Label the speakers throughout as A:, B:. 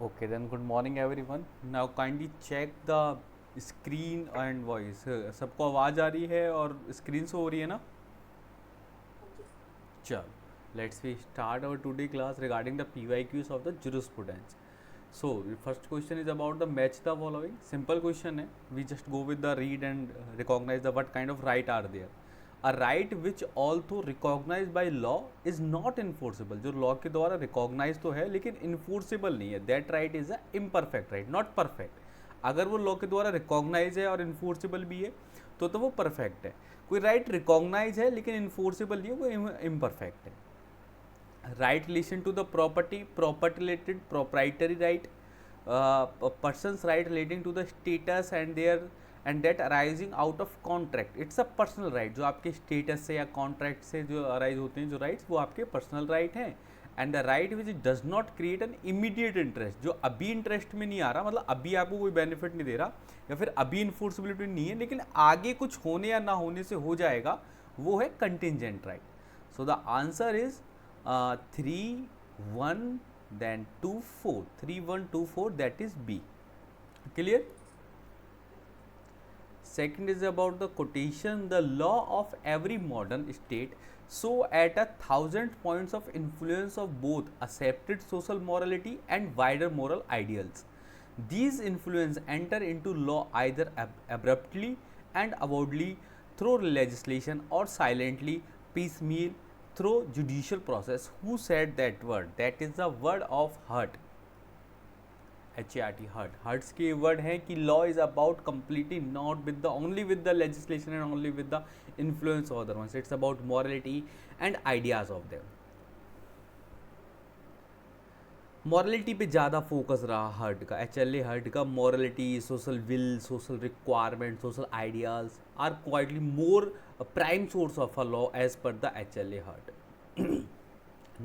A: Okay, then good morning everyone. Now kindly check the screen and voice. सबको आवाज़ आ रही है और स्क्रीन से हो रही है ना? चलो let's we start our today class regarding the PYQs of the jurisprudence. So first question is about the match the following. Simple question है. We just go with the read and recognize the what kind of right are there. A right which although recognized by law is not enforceable. जो law के द्वारा recognize तो है लेकिन enforceable नहीं है. That right is a imperfect right, not perfect. अगर वो लॉ के द्वारा रिकॉग्नाइज है और इन्फोर्सेबल भी है तो वो परफेक्ट है. कोई राइट रिकॉग्नाइज है लेकिन इन्फोर्सेबल नहीं है, वो इम्परफेक्ट है. Right relation to the property, property related proprietary right, persons right relating to the status and their and debt arising out of contract. It's a personal right. जो आपके status से या कॉन्ट्रैक्ट से जो अराइज होते हैं जो राइट्स, वो आपके पर्सनल राइट हैं. And the right which does not create an immediate interest. जो अभी इंटरेस्ट में नहीं आ रहा, मतलब अभी आपको कोई बेनिफिट नहीं दे रहा या फिर अभी इन्फोर्सिबिलिटी नहीं है लेकिन आगे कुछ होने या ना होने से हो जाएगा, वो है contingent right. So the answer is 3, 1 then 2, 4. 3, 1, 2, 4, that is B. Clear? Second is about the quotation. The law of every modern state so at 1,000 points of influence of both accepted social morality and wider moral ideals. These influence enter into law either abruptly and avowedly through legislation or silently piecemeal through judicial process. Who said that word? That is the word of Hurt. HART, Hart. Hart's के word है कि law is about completely not with the only with the legislation and only with the influence of other ones. It's about morality and ideas of them. Morality पे ज़्यादा focus रहा Hart का, HLA Hart का. Morality, social will, social requirement, social ideas are quietly more prime source of a law as per the HLA Hart.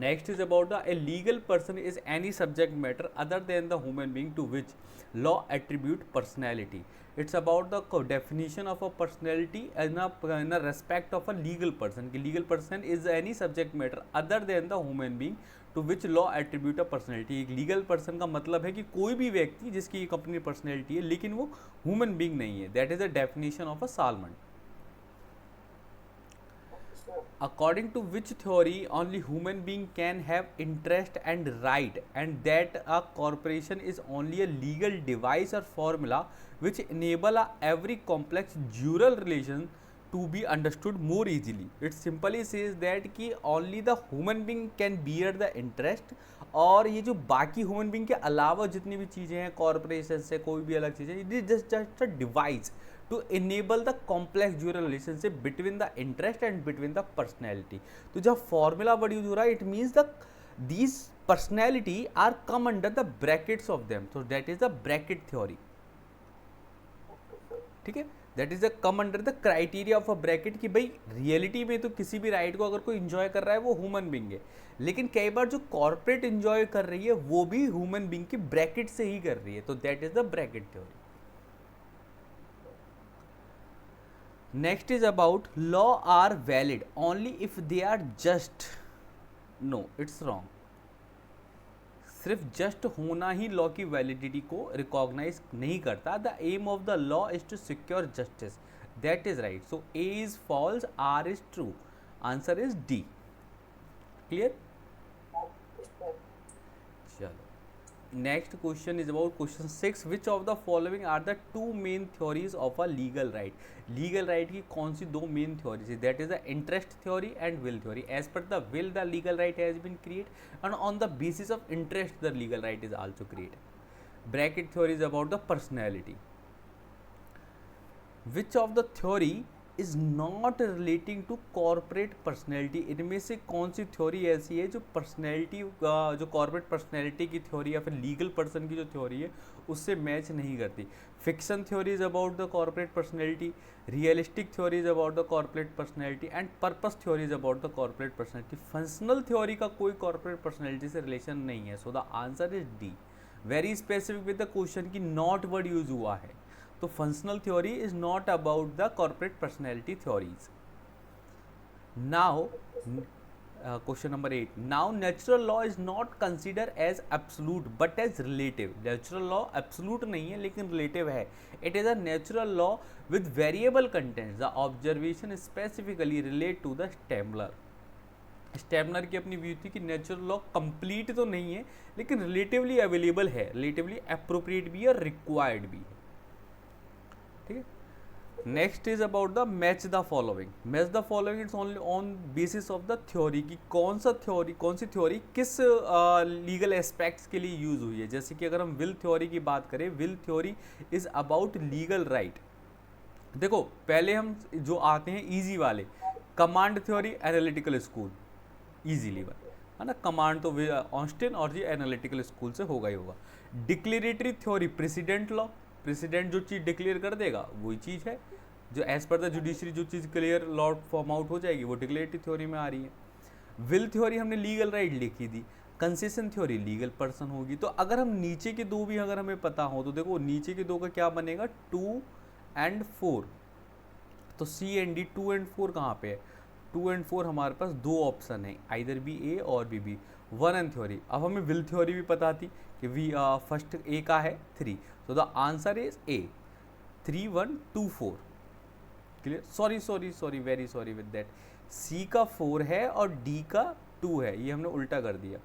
A: Next is about the a legal person is any subject matter other than the human being to which law attribute personality. It's about the definition of a personality in a respect of a legal person. Legal person is any subject matter other than the human being to which law attribute a personality. Legal person का मतलब है कि कोई भी व्यक्ति जिसकी एक अपनी पर्सनैलिटी है लेकिन वो ह्यूमन बींग नहीं है. That is the definition of a salmon. According to which theory only human being can have interest and right, and that a corporation is only a legal device or formula which enable every complex jural relation to be understood more easily. It simply says that कि only the human being can bear the interest, और ये जो बाकी human being के अलावा जितनी भी चीज़ें हैं, कॉरपोरेशन से कोई भी अलग चीज़ें, it is just a device to enable the complex dual relationship between the interest and between the personality. तो जब फॉर्मूला वर्ड यूज हो रहा है, it means the these personality are come under the brackets of them, so that is the bracket theory. ठीक है, that is the come under the criteria of a bracket कि भाई reality में तो किसी भी राइट को अगर कोई इंजॉय कर रहा है वो ह्यूमन बींग है, लेकिन कई बार जो कॉर्पोरेट इंजॉय कर रही है वो भी ह्यूमन बींग की ब्रैकेट से ही कर रही है, तो that is the bracket theory. Next is about law are valid only if they are just. No, it's wrong. सिर्फ जस्ट होना ही लॉ की वैलिडिटी को रिकॉग्नाइज नहीं करता. The aim of the law is to secure justice. That is right. So A is false, R is true. Answer is D. Clear? चलो, next question is about question 6. which of the following are the two main theories of a legal right? legal right की कौन सी दो main theories है? that is the interest theory and will theory. as per the will the legal right has been created and on the basis of interest the legal right is also created. bracket theory is about the personality. which of the theory is not relating to corporate personality? इनमें से कौन सी theory ऐसी है जो personality, जो corporate personality की theory या फिर लीगल पर्सन की जो थ्योरी है उससे मैच नहीं करती? Fiction theory is about the corporate personality, realistic theory is about the corporate personality and purpose theory is about the corporate personality. Functional theory का कोई कॉर्पोरेट पर्सनैलिटी से रिलेशन नहीं है. So the answer is D. Very specific with the question की not word use हुआ है, तो functional theory is not about the corporate personality theories. Now question number 8, now natural law is not consider as absolute but as relative. Natural law absolute नहीं है लेकिन relative है. It is a natural law with variable content. The observation specifically relate to the Stammler. Stammler की अपनी view थी कि natural law complete तो नहीं है लेकिन रिलेटिवली अवेलेबल है, रिलेटिवली अप्रोप्रिएट भी है और रिक्वायर्ड भी है. ठीक है. Next is about the match the following. Match the following it's only on basis of the theory कि कौन सी थ्योरी किस लीगल एस्पेक्ट्स के लिए यूज हुई है. जैसे कि अगर हम विल थ्योरी की बात करें, will theory is about legal right. देखो पहले हम जो आते हैं इजी वाले, command theory analytical school, easily वाले है ना. कमांड तो ऑस्टिन और ये एनालिटिकल स्कूल से होगा ही होगा. Declaratory theory president law. President जो चीज़ डिक्लेयर कर देगा वही चीज़ है. जो एज पर द जुडिशरी जो चीज़ क्लियर लॉ फॉर्म आउट हो जाएगी वो डिक्लेरेटरी थ्योरी में आ रही है. विल थ्योरी हमने लीगल राइट लिखी थी. कंसेशन थ्योरी लीगल पर्सन होगी. तो अगर हम नीचे के दो भी अगर हमें पता हो तो देखो नीचे के दो का क्या बनेगा, 2 and 4. तो सी एंड डी 2 and 4 कहाँ पे है, 2 and 4 हमारे पास दो ऑप्शन है, आइदर बी ए और B B. One and theory, अब हमें विल थ्योरी भी पता थी कि वी फर्स्ट ए का है 3, तो the answer is A 3 1 2 4. Clear. Sorry very sorry with that. C का 4 है और डी का 2 है, ये हमने उल्टा कर दिया.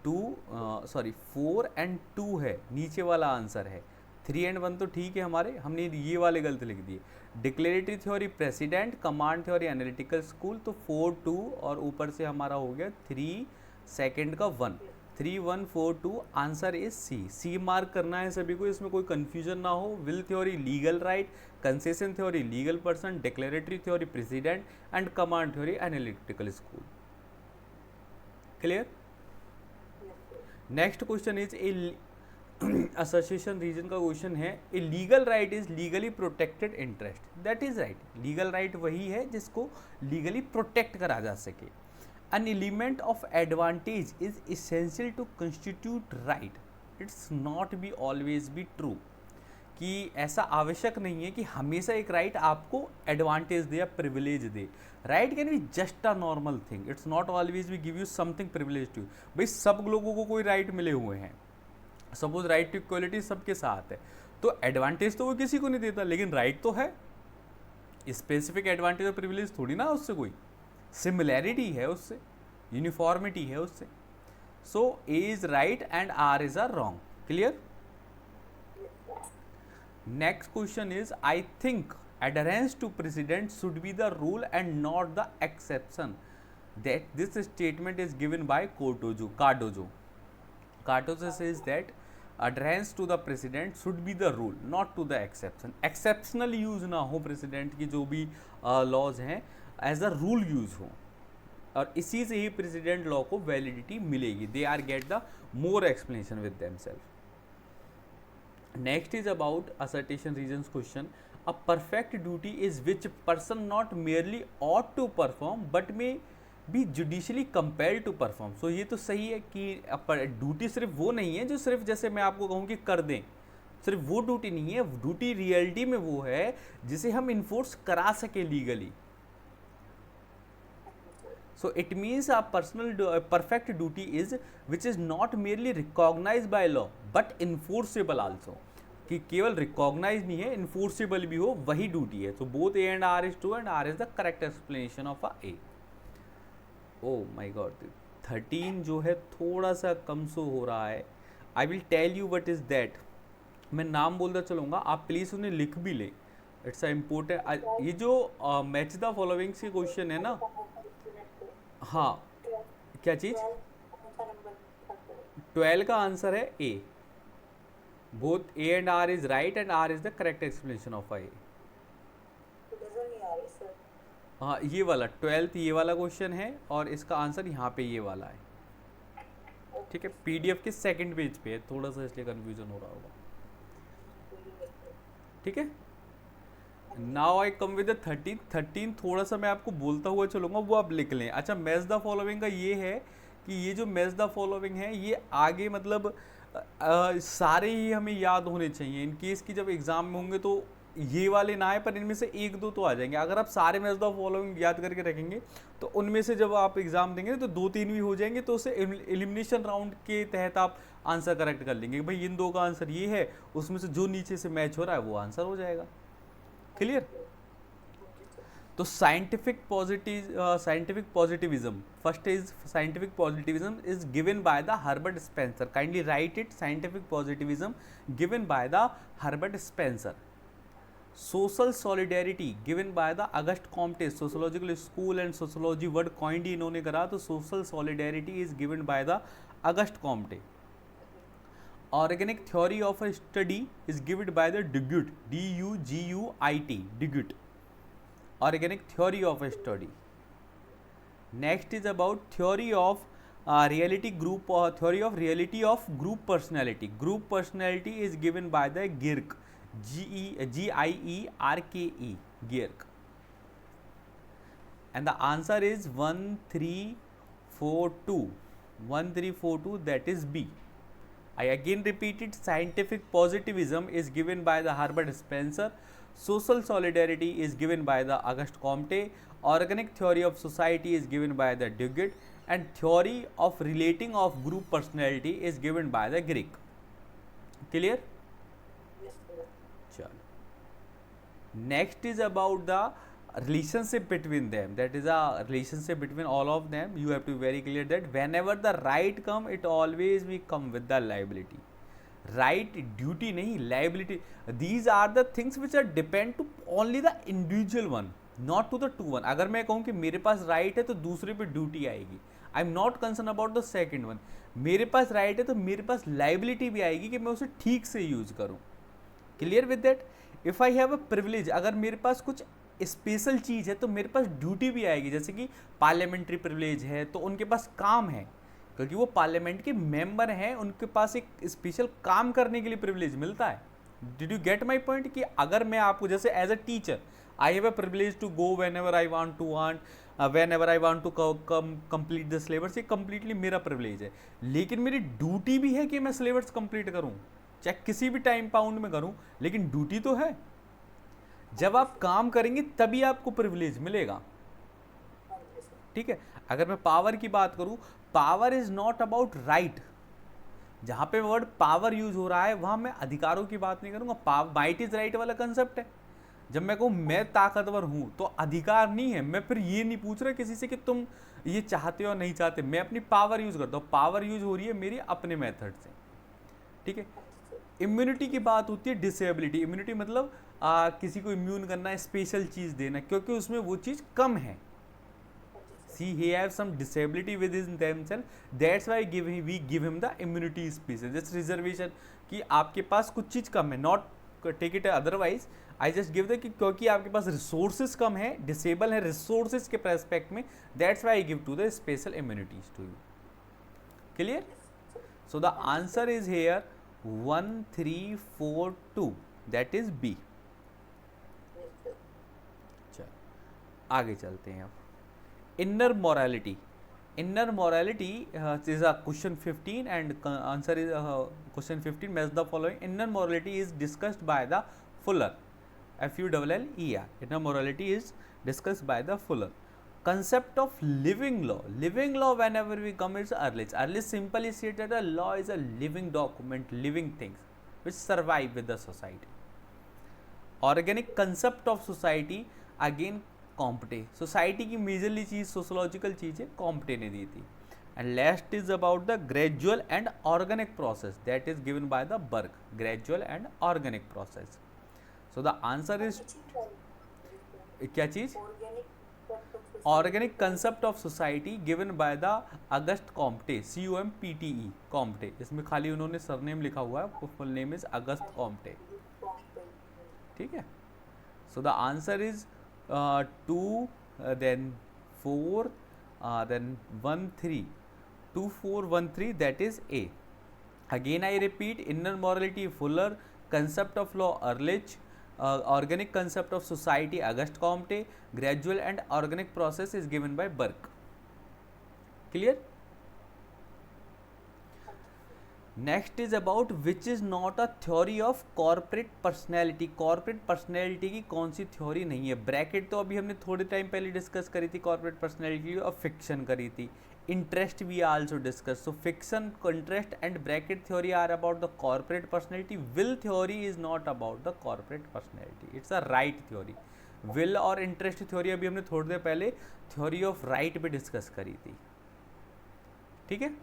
A: 4 and 2 है, नीचे वाला आंसर है. 3 and 1 तो ठीक है हमारे, हमने ये वाले गलत लिख दिए. Declaratory theory president, command theory analytical school, तो 4 2 और ऊपर से हमारा हो गया 3 सेकेंड का 1. 3 1 4 2 answer is C. C mark करना है सभी को, इसमें कोई कंफ्यूजन ना हो. Will theory legal right, concession theory legal person, declaratory theory precedent and command theory analytical school. Clear. Next question is association reason का क्वेश्चन है. A legal right is legally protected interest. That is right. Legal right वही है जिसको legally protect करा जा सके. An element of advantage is essential to constitute right. It's not be always be true. कि ऐसा आवश्यक नहीं है कि हमेशा एक राइट आपको एडवांटेज दे या प्रिविलेज दे. Right can be just a normal thing. It's not always we give you something privilege to. भाई सब लोगों को कोई राइट मिले हुए हैं, सपोज राइट टू इक्वलिटी सबके साथ है, तो एडवांटेज तो वो किसी को नहीं देता, लेकिन राइट तो है. स्पेसिफिक एडवांटेज और प्रिविलेज थोड़ी ना उससे कोई, सिमिलैरिटी है उससे, यूनिफॉर्मिटी है उससे. So A is right and R is R wrong. Clear. Next question is I think adherence to precedent should be the rule and not the exception. That this statement is given by Cardozo. Cardozo says that adherence to the precedent should be the rule, not to the exception. Exceptional use ना हो precedent की जो भी laws हैं, as a rule use हो, और इसी से ही precedent law को validity मिलेगी. They are get the more explanation with themselves. Next is about assertion reasons question. A perfect duty is which person not merely ought to perform but may be judicially compelled to perform. So ये तो सही है कि duty सिर्फ वो नहीं है जो सिर्फ जैसे मैं आपको कहूँ कि कर दें, सिर्फ वो ड्यूटी नहीं है. ड्यूटी रियलिटी में वो है जिसे हम इन्फोर्स करा सके legally. So it means a perfect duty is which is not merely recognized by law but enforceable also. कि केवल रिकॉग्नाइज नहीं है, इन्फोर्सेबल भी हो, वही ड्यूटी है. तो both A and R is true and R is the correct explanation of a A. Oh my god, 13 जो है थोड़ा सा कम सो हो रहा है. I will tell you what is that. मैं नाम बोलता चलूँगा, आप प्लीज़ उन्हें लिख भी ले. It's a important. ये जो मैच द फॉलोइंग से क्वेश्चन है ना, हाँ क्या चीज़, 12 का आंसर है ए. Both A and R is right and R is the correct explanation of A. हाँ ये वाला 12th ये वाला क्वेश्चन है और इसका आंसर यहाँ पे ये वाला है. ठीक है, PDF के सेकंड पेज पे है, थोड़ा सा इसलिए कंफ्यूजन हो रहा होगा. ठीक है. Now I come with the 13 थोड़ा सा मैं आपको बोलता हुआ चलूँगा, वो आप लिख लें. अच्छा, मैच द फॉलोइंग का ये है कि ये जो मैच द फॉलोइंग है ये आगे मतलब सारे ही हमें याद होने चाहिए. इन केस की जब एग्ज़ाम में होंगे तो ये वाले ना आए पर इनमें से एक दो तो आ जाएंगे। अगर आप सारे मैच द फॉलोइंग याद करके रखेंगे तो उनमें से जब आप एग्जाम देंगे तो 2-3 भी हो जाएंगे, तो उसे एलिमिनेशन राउंड के तहत आप आंसर करेक्ट कर लेंगे भाई इन दो का आंसर ये है, उसमें से जो नीचे से मैच हो रहा है वो आंसर हो जाएगा। क्लियर? तो scientific positivism, first is scientific positivism is given by the Herbert Spencer. Kindly write it, scientific positivism given by the Herbert Spencer. Social solidarity given by the August Comte, sociological school and sociology word coined इन्होंने करा, तो social solidarity is given by the August Comte. Organic theory of a study is given by the Duguit, DUGUIT, Duguit, organic theory of a study. Next is about theory of reality group, or theory of reality of group personality. Group personality is given by the Gierke, GIERKE, Gierke. And the answer is 1342, 1342, that is B. I again repeat it, scientific positivism is given by the Herbert Spencer. Social solidarity is given by the Auguste Comte. Organic theory of society is given by the Duguid, and theory of relating of group personality is given by the Greek. Clear? Chalo. Next is about the relationship between them, that is a relationship between all of them. You have to be very clear that whenever the right come, it always will come with the liability. Right duty नहीं, liability. These are the things which are depend to only the individual one, not to the two one. अगर मैं कहूँ कि मेरे पास right है तो दूसरे पे ड्यूटी आएगी. I am not concern about the second one. मेरे पास राइट है तो मेरे पास लाइबिलिटी भी आएगी कि मैं उसे ठीक से यूज करूँ. Clear with that? If I have a privilege, अगर मेरे पास कुछ स्पेशल चीज़ है तो मेरे पास ड्यूटी भी आएगी. जैसे कि पार्लियामेंट्री प्रिविलेज है तो उनके पास काम है, क्योंकि वो पार्लियामेंट के मेंबर हैं, उनके पास एक स्पेशल काम करने के लिए प्रिविलेज मिलता है. Did you get my point? कि अगर मैं आपको जैसे as a teacher I have a privilege to go whenever I want to complete the syllabus, ये कंप्लीटली मेरा प्रिविलेज है. लेकिन मेरी ड्यूटी भी है कि मैं सिलेबस कंप्लीट करूं, चाहे किसी भी टाइम पाउंड में करूं, लेकिन ड्यूटी तो है. जब आप काम करेंगे तभी आपको प्रिविलेज मिलेगा. ठीक है? अगर मैं पावर की बात करूं, power is not about right. जहां पे वर्ड पावर यूज हो रहा है वहां मैं अधिकारों की बात नहीं करूंगा. माइट इज राइट वाला कंसेप्ट है. जब मैं कहूं मैं ताकतवर हूं तो अधिकार नहीं है. मैं फिर ये नहीं पूछ रहा किसी से कि तुम ये चाहते हो नहीं चाहते. मैं अपनी पावर यूज करता हूं. पावर यूज हो रही है मेरी अपने मेथड से. ठीक है? इम्यूनिटी की बात होती है डिसेबिलिटी. इम्यूनिटी मतलब किसी को इम्यून करना, स्पेशल चीज देना, क्योंकि उसमें वो चीज कम है. he have some disability within themselves, that's why we give him the immunity species. Just reservation कि आपके पास कुछ चीज़ कम है, not take it otherwise. I just give the कि क्योंकि आपके पास resources कम है, disable है resources के perspect में, that's why I give to the special immunities to you. Clear? So the answer is here 1342, that is B. चलो आगे चलते हैं अब. Inner morality. Inner morality is a question 15 and answer is question 15. Match the following. Inner morality is discussed by the Fuller. FULLER. Inner morality is discussed by the Fuller. Concept of living law. Living law, whenever we come, is Ehrlich. Ehrlich simply stated that a law is a living document, living things which survive with the society. Organic concept of society, again Comte. Society की majorly चीज़ sociological चीज़ें Comte ने दी थी. And last is about the gradual and organic process, that is given by the Burke. Gradual and organic process. So the answer is क्या चीज़? Organic concept of society given by the August Comte, COMPTE, Comte. इसमें खाली उन्होंने surname लिखा हुआ है, full name is August Comte. ठीक है? So the answer is 2, then 4, then 1, 3, 2, 4, 1, 3, that is A. Again I repeat, inner morality Fuller, concept of law Ehrlich, organic concept of society Auguste Comte, gradual and organic process is given by Burke. Clear? Next is about which is not a theory of corporate personality. Corporate personality की कौन सी theory नहीं है? Bracket तो अभी हमने थोड़े time पहले discuss करी थी कॉर्पोरेट पर्सनैलिटी की, और फिक्शन करी थी। Interest we also discuss. So fiction, interest and bracket theory are about the corporate personality. Will theory is not about the corporate personality, it's a right theory. Will और interest theory अभी हमने थोड़ी देर पहले theory of right पे discuss करी थी, ठीक है।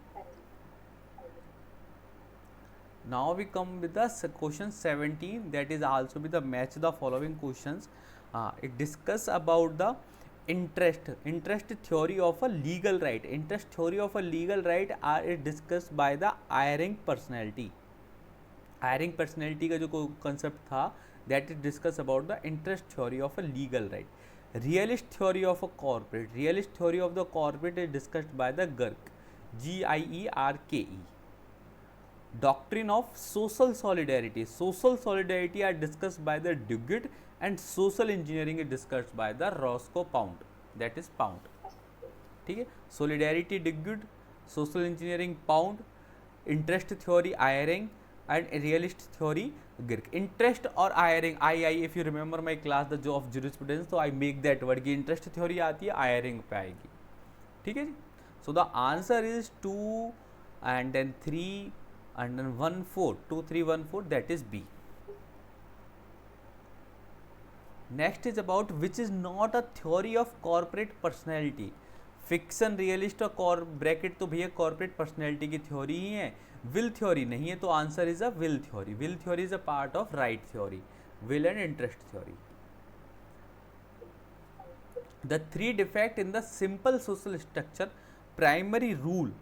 A: Now we come with the question 17, that is also with the match the following questions. It discuss about the interest theory of a legal right. Interest theory of a legal right are discussed by the Eyring personality. Eyring personality का जो concept था, that is discuss about the interest theory of a legal right. Realist theory of a corporate. Realist theory of the corporate is discussed by the Gerke, G-I-E-R-K-E. Doctrine of social solidarity. Social solidarity are discussed by the Duguid, and social engineering is discussed by the Roscoe Pound, that is Pound, ठीक है। Solidarity Duguid, social engineering Pound, interest theory Eyring, and realist theory Girk. Interest और Eyring, if you remember my class the of jurisprudence, so I make that word कि interest theory आती है, Eyring पे आएगी, ठीक है जी। So the answer is 2 and then 3 and then 1 4, 2 3 1 4, that is B. Next is about which is not a theory of corporate personality. Fiction, realist और bracket तो भैया कॉर्पोरेट पर्सनैलिटी की थ्योरी ही है, विल थ्योरी नहीं है, तो answer is a will theory. Will theory is a part of right theory, will and interest theory. The three defect in the simple social structure, primary rule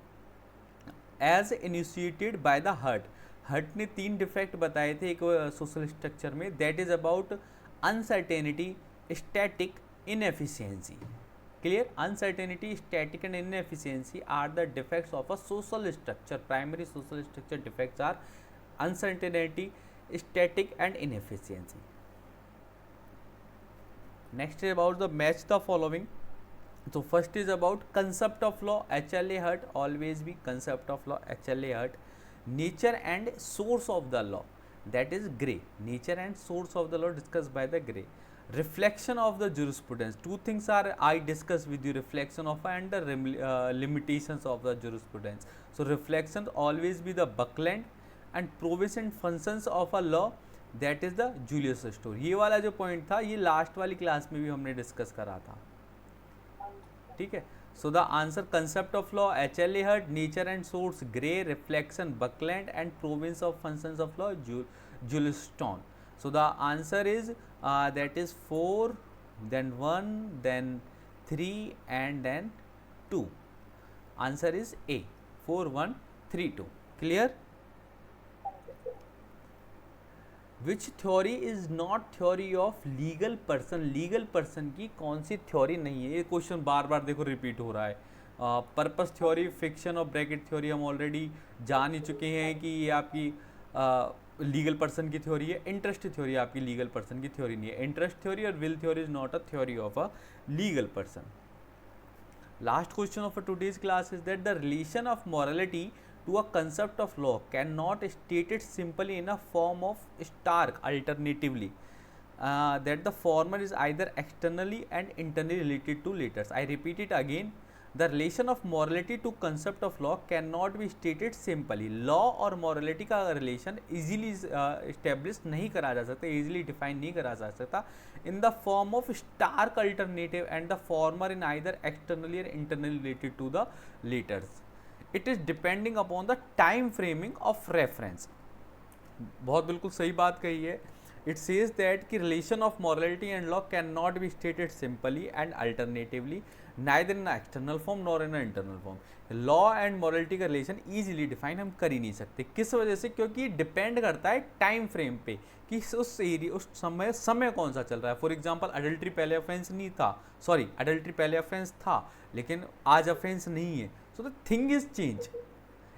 A: as initiated by the Hart. Hart ने 3 defect बताए थे एक social structure में, that is about uncertainty, static, inefficiency. Clear? Uncertainty, static and inefficiency are the defects of a social structure. Primary social structure defects are uncertainty, static and inefficiency. Next is about the match the following. So first is about concept of law, HLA Hurt, always be concept of law, HLA Hurt. Nature and source of the law, that is Gray. Nature and source of the law discussed by the Gray. Reflection of the jurisprudence, 2 things are I discuss with you, reflection of and the limitations of the jurisprudence. So reflection always be the Buckland, and provision functions of a law, that is the Julius Stone. ये वाला जो point था ये last वाली class में भी हमने discuss करा था, ठीक है। So the answer concept of law HLA Hurt, nature and source grey, reflection Buckland and province of functions of law Julius stone. So the answer is that is 4 then 1 then 3 and then 2. Answer is A, 4 1 3 2. Clear? Which theory is not theory of legal person. Legal person की कौन सी theory नहीं है? ये question बार बार देखो repeat हो रहा है। Purpose theory, fiction और ब्रैकेट थ्योरी हम ऑलरेडी जान ही चुके हैं कि ये आपकी लीगल पर्सन की थ्योरी है। इंटरेस्ट थ्योरी आपकी लीगल पर्सन की थ्योरी नहीं है। इंटरेस्ट थ्योरी और will theory is not a theory of a legal person. Last question of today's class is that the relation of morality to a concept of law cannot state it simply in a form of stark alternatively, that the former is either externally and internally related to letters. I repeat it again, the relation of morality to concept of law cannot be stated simply. law और morality का relation easily established नहीं करा जा सकता, easily define नहीं करा जा सकता in the form of stark alternative, and the former in either externally or internally related to the letters. It is depending upon the time framing of reference. बहुत बिल्कुल सही बात कही है। It says that कि relation of morality and law cannot be stated simply and alternatively, neither in an external form nor in an internal form. law and morality का relation easily define हम कर ही नहीं सकते। किस वजह से? क्योंकि डिपेंड करता है टाइम फ्रेम पे कि उस एरिया, उस समय कौन सा चल रहा है। फॉर एग्जाम्पल अडल्ट्री पहले ऑफेंस नहीं था, सॉरी अडल्ट्री पहले ऑफेंस था लेकिन आज ऑफेंस नहीं है। So the thing is change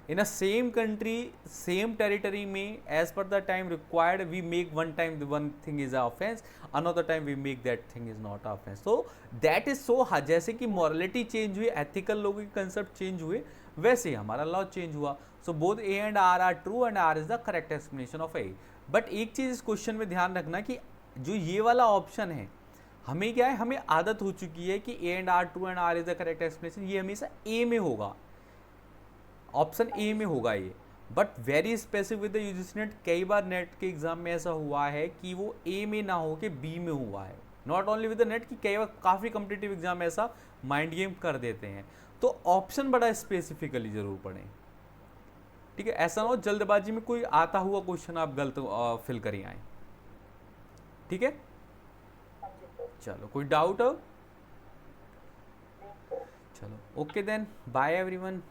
A: in a same country, same territory में as per the time required we make one time the one thing is a offense, another time we make that thing is not offense. So that is so जैसे कि morality change हुई, ethical लोगों के concept change हुए, वैसे ही हमारा law change हुआ. So both A and R are true and R is the correct explanation of A. But एक चीज इस क्वेश्चन में ध्यान रखना कि जो ये वाला ऑप्शन है, हमें क्या है, हमें आदत हो चुकी है कि A and R true and R is the correct explanation, ये हमेशा ए में होगा, ऑप्शन ए में होगा ये. But very specific with the UGC net, कई बार नेट के एग्जाम में ऐसा हुआ है कि वो ए में ना हो के बी में हुआ है. Not only with the net, कि कई बार काफ़ी कॉम्पिटिटिव एग्जाम में ऐसा माइंड गेम कर देते हैं. तो ऑप्शन बड़ा स्पेसिफिकली जरूर पढ़ें. ठीक है, ऐसा ना हो जल्दबाजी में कोई आता हुआ क्वेश्चन आप गलत फिल करी आए. ठीक है, चलो कोई डाउट हो? चलो ओके देन, बाय एवरीवन.